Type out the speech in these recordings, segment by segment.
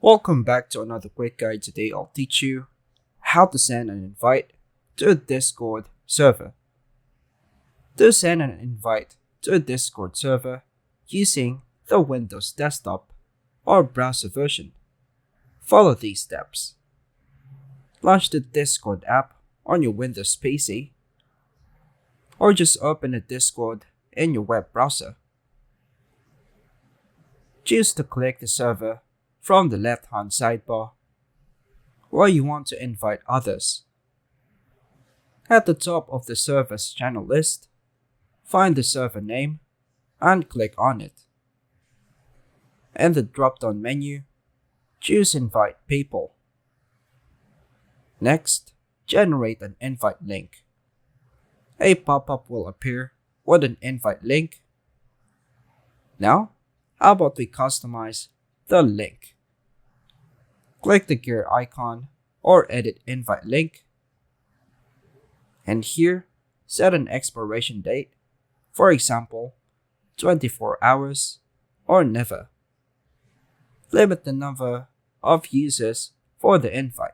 Welcome back to another quick guide. Today I'll teach you how to send an invite to a Discord server. To send an invite to a Discord server using the Windows desktop or browser version, follow these steps. Launch the Discord app on your Windows PC or just open a Discord in your web browser. Choose to click the server from the left-hand sidebar where you want to invite others. At the top of the server's channel list, find the server name and click on it. In the drop-down menu, choose Invite People. Next, generate an invite link. A pop-up will appear with an invite link. Now, how about we customize the link? Click the gear icon or edit invite link. And here, set an expiration date, for example, 24 hours or never. Limit the number of users for the invite.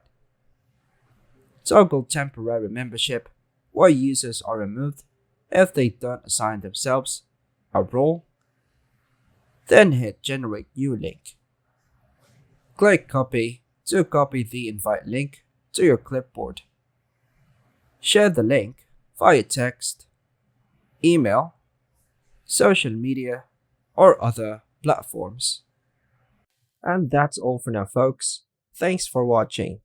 Toggle temporary membership where users are removed if they don't assign themselves a role. Then hit Generate New Link. Click Copy to copy the invite link to your clipboard. Share the link via text, email, social media, or other platforms. And that's all for now, folks. Thanks for watching.